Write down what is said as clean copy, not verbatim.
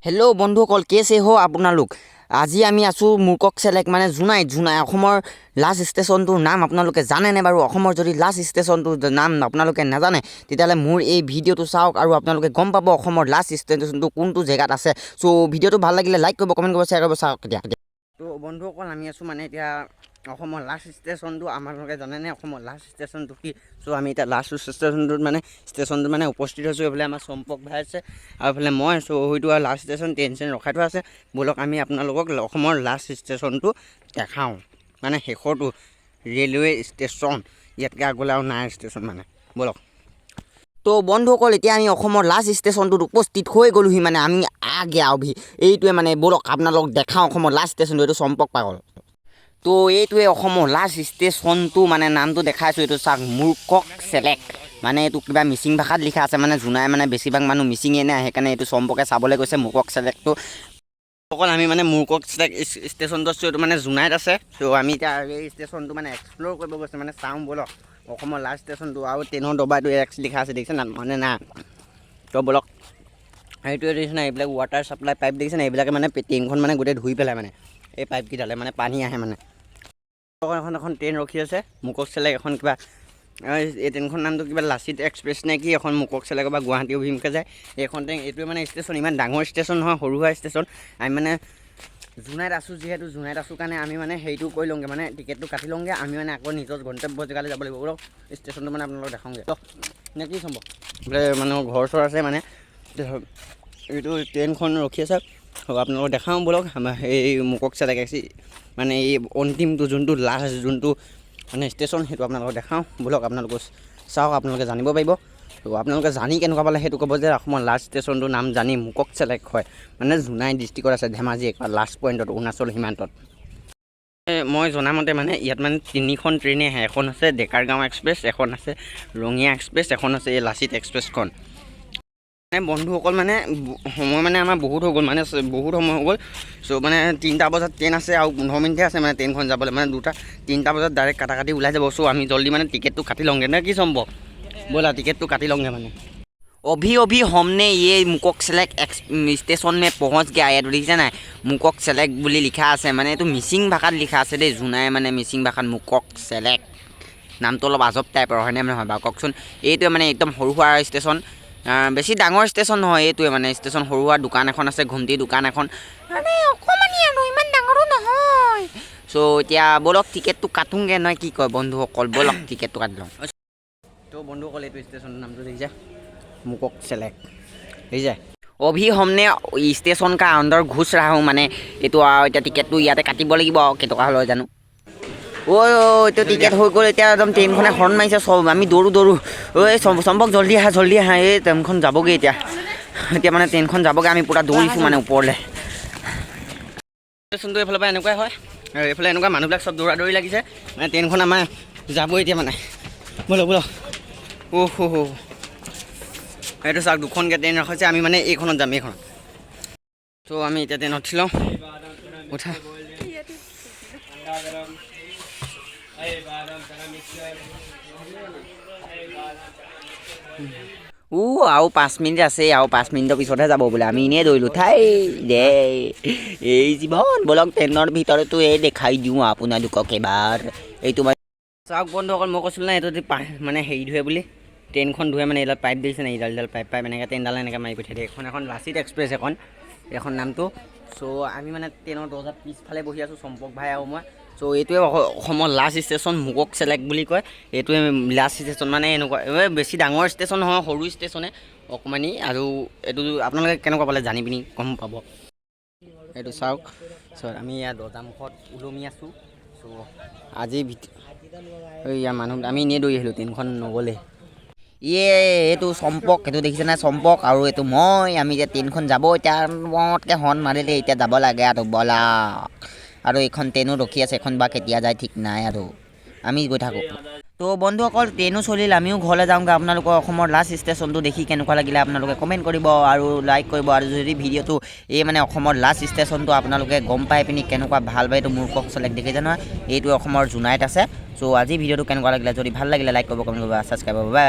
hello' বন্ধুসকল কেছে হো আপোনালোক আজি আমি আছোঁ মুকক চেলেক মানে জোনাই অসমৰ লাষ্ট ষ্টেচনটোৰ নাম আপোনালোকে জানেনে বাৰু অসমৰ যদি লাষ্ট ষ্টেচনটোৰ নাম আপোনালোকে নাজানে তেতিয়াহ'লে মোৰ এই ভিডিঅ'টো চাওক আৰু আপোনালোকে গম পাব অসমৰ লাষ্ট ষ্টেচনটো কোনটো জেগাত আছে চ' ভিডিঅ'টো ভাল লাগিলে লাইক কৰিব কমেণ্ট কৰিব শ্বেয়াৰ কৰিব চাওক এতিয়া তো বন্ধুসকল আমি আছোঁ মানে এতিয়া অসমৰ লাষ্ট ষ্টেচনটো আপোনালোকে জানেনে অসমৰ লাষ্ট ষ্টেচনটো কি চ' আমি এতিয়া লাষ্ট ষ্টেচনটোত মানে উপস্থিত হৈছোঁ এইফালে আমাৰ চম্পক ভাই আছে আৰু এইফালে মই আছোঁ হয়তো আৰু লাষ্ট ষ্টেচন ট্ৰেইন ৰখাই থোৱা আছে ব'লক আমি আপোনালোকক অসমৰ লাষ্ট ষ্টেচনটো দেখাওঁ মানে শেষৰটো ৰেলৱে ষ্টেচন ইয়াতকৈ আগলৈ আৰু নাই ষ্টেচন মানে ব'লক তো বন্ধুসকল এতিয়া আমি অসমৰ লাষ্ট ষ্টেচনটোত উপস্থিত হৈ গ'লোহি মানে আমি এইটোৱে মানে ব'লক আপোনালোকক দেখাওঁ অসমৰ লাষ্ট ষ্টেচনটো এইটো চম্পক পাগল তো এইটোৱে অসমৰ লাষ্ট ষ্টেচনটো মানে নামটো দেখাইছোঁ এইটো চাওক মুকক চেলেক মানে এইটো কিবা মিচিং ভাষাত লিখা আছে মানে জোনাই মানে বেছিভাগ মানুহ মিচিঙে নে সেইকাৰণে এইটো চম্পকে চাবলৈ গৈছে মুকক চেলেকটো অকল আমি মানে মুকক চেলেক ষ্টেচনটো আছোঁ এইটো মানে জোনাইত আছে ত' আমি এতিয়া এই ষ্টেচনটো মানে এক্সপ্ল'ৰ কৰিব গৈছোঁ মানে চাওঁ ব'লক অসমৰ লাষ্ট ষ্টেচনটো আৰু ট্ৰেইনৰ দবাইটো এক্স লিখা আছে দেখিছে না মানে না তো ব'লক সেইটোৱে দেখিছে না এইবিলাক ৱাটাৰ ছাপ্লাই পাইপ দেখিছে না এইবিলাকে মানে ট্ৰেইনখন মানে গোটেই ধুই পেলাই মানে এই পাইপকেইডালে মানে পানী আহে মানে এখন ট্ৰেইন ৰখি আছে মুকক চেলেক এখন কিবা এই ট্ৰেইনখন নামটো কিবা লাচিত এক্সপ্ৰেছ নে কি এখন মুকক চেলেকৰ পৰা গুৱাহাটী অভিমুখে যায় এইখন ট্ৰেইন এইটোৱে মানে ষ্টেচন ইমান ডাঙৰ ষ্টেচন নহয় সৰু সুৰা ষ্টেচন আমি মানে জোনাইত আছোঁ যিহেতু জোনাইত আছোঁ কাৰণে আমি মানে হেৰিটো কৰি লওঁগৈ মানে টিকেটটো কাটি লওঁগৈ আমি মানে আকৌ নিজৰ গন্তব্য জেগালৈ যাব লাগিব ব'লক ষ্টেচনটো মানে আপোনালোকক দেখাওঁগৈ নে কি সম্ভৱ বোলে মানুহৰ ঘৰ চৰ আছে মানে এইটো ট্ৰেইনখন ৰখি আছে আপোনালোকক দেখাওঁ ব'লক আমাৰ এই মুকক চেলেক মানে এই অন্তিমটো যোনটো লাষ্ট যোনটো মানে ষ্টেচন সেইটো আপোনালোকক দেখাওঁ ব'লক আপোনালোকে চাওক আপোনালোকে জানিব পাৰিব তো আপোনালোকে জানি কেনেকুৱা পালে সেইটো ক'ব যে অসমৰ লাষ্ট ষ্টেচনটোৰ নাম জানি মুকক চেলেক হয় মানে জোনাই ডিষ্ট্ৰিক্টত আছে ধেমাজি লাষ্ট পইণ্টত অৰুণাচল সীমান্তত মই জনামতে মানে ইয়াত মানে 3খন ট্ৰেইনে আহে এখন আছে ডেকাৰগাঁও এক্সপ্ৰেছ এখন আছে ৰঙিয়া এক্সপ্ৰেছ এখন আছে এই লাচিত এক্সপ্ৰেছখন বন্ধুসকল মানে সময় মানে আমাৰ বহুত হৈ গ'ল মানে বহুত সময় হৈ গ'ল চ' মানে 3টা বজাত ট্ৰেইন আছে আৰু 15 মিনিটহে আছে মানে ট্ৰেইনখন যাবলৈ মানে 3টা বজাত ডাইৰেক্ট কাটি ওলাই যাব চ' আমি জল্দি মানে টিকেটটো কাটি লওঁগৈ নে কি সম্ভৱ ব'লা টিকেটটো কাটি লওঁগৈ মানে अभी हमने ये मुকক চেলেক स्टेशन में पहुँच गया है देখিছে নাই মুকক চেলেক বুলি লিখা আছে মানে এইটো মিচিং ভাষাত লিখা আছে দেই জোনাই মানে মিচিং ভাষাত মুকক চেলেক নামটো অলপ আজব টাইপৰ হয়নে নহয় বাৰু কওকচোন এইটোৱে মানে একদম সৰু সুৰা ষ্টেচন বেছি ডাঙৰ ষ্টেচন নহয় এইটোৱে মানে ষ্টেচন সৰু সুৰা দোকান এখন আছে ঘুমটি দোকান এখন মানে অকণমানি আৰু ইমান ডাঙৰো নহয় চ' এতিয়া ব'লক টিকেটটো কাটোঁগৈ নহয় কি কয় বন্ধুসকল ব'লক টিকেটটো কাটি লওঁ তো বন্ধুসকল এইটো ষ্টেচনৰ নামটো দেখিছে मुকক চেলেক ঠিক আছে अभी हमने स्टेशन का अंदर घुस रहा हूँ माने এইটো এতিয়া টিকেটটো ইয়াতে কাটিব লাগিব কেইটকা হ'লে জানো এইটো টিকেট হৈ গ'ল এতিয়া একদম ট্ৰেইনখনে হৰ্ণ মাৰিছে চব আমি দৌৰো ঐ চম্পক জল্দি আহা এই ট্ৰেইনখন যাবগৈ এতিয়া মানে ট্ৰেইনখন যাবগৈ আমি পূৰা দৌৰিছোঁ মানে ওপৰলৈ ষ্টেচনটো এইফালৰ পৰা এনেকুৱাই হয় আৰু এইফালে এনেকুৱা মানুহবিলাক চব দৌৰা লাগিছে মানে ট্ৰেইনখন আমাৰ যাবই এতিয়া মানে ব'লক এইটো চাওক 2খনকৈ ট্ৰেইন ৰাখিছে আমি মানে এইখনত যাম এইখনত ত' আমি এতিয়া ট্ৰেইনত উঠি লওঁ উঠা আৰু 5 মিনিট আছে আৰু 5 মিনিটৰ পিছতহে যাব বোলে আমি এনেই দৌৰিলোঁ এই জীৱন ব'লক ট্ৰেইনৰ ভিতৰতো এই দেখাই দিওঁ আপোনালোকক এবাৰ এইটো চাওক বন্ধুসকল মই কৈছিলোঁ না এইটো মানে হেৰি ধুৱে বুলি ট্ৰেইনখন ধুৱে মানে এইডাল পাইপ দিছে নে এইডাল পাইপ এনেকৈ ট্ৰেইনডাল এনেকৈ মাৰি পঠিয়াই দিয়ে এখন লাচিত এক্সপ্ৰেছ এখন নামটো চ' আমি মানে ট্ৰেইনৰ দৰ্জাত পিছফালে বহি আছোঁ চম্পক ভাই আৰু মই চ' এইটোৱে অসমৰ লাষ্ট ষ্টেচন মুকক চেলেক বুলি কয় এইটোৱে লাষ্ট ষ্টেচন মানে এনেকুৱা বেছি ডাঙৰ ষ্টেচন নহয় সৰু ষ্টেচনে অকণমানি আৰু এইটো আপোনালোকে কেনেকুৱা পালে জানি পিনি গম পাব এইটো চাওক চ' আমি ইয়াত দৰ্জামুখত ওলমি আছোঁ চ' আজি ইয়াৰ মানুহ আমি এনেই দৌৰি আহিলোঁ ট্ৰেইনখন নগ'লে এইটো চম্পক এইটো দেখিছে নাই চম্পক আৰু এইটো মই আমি এতিয়া ট্ৰেইনখন যাব এতিয়া মতকৈ হৰ্ণ মাৰিলে এতিয়া যাব লাগে আৰু ব'লা আৰু এইখন ট্ৰেইনো ৰখি আছে এখন বা কেতিয়া যায় ঠিক নাই আৰু আমি গৈ থাকোঁ তো বন্ধুসকল ট্ৰেইনো চলিল আমিও ঘৰলৈ যাওঁগৈ আপোনালোকৰ অসমৰ লাষ্ট ষ্টেচনটো দেখি কেনেকুৱা লাগিলে আপোনালোকে কমেণ্ট কৰিব আৰু লাইক কৰিব আৰু যদি ভিডিঅ'টো এই মানে অসমৰ লাষ্ট ষ্টেচনটো আপোনালোকে গম পাই পিনি কেনেকুৱা ভাল পায় এইটো মুকক চেলেক দেখিছে নহয় এইটো অসমৰ জোনাইত আছে চ' আজি ভিডিঅ'টো কেনেকুৱা লাগিলে যদি ভাল লাগিলে লাইক কৰিব কমেণ্ট কৰিব ছাবস্ক্ৰাইব কৰিব বাই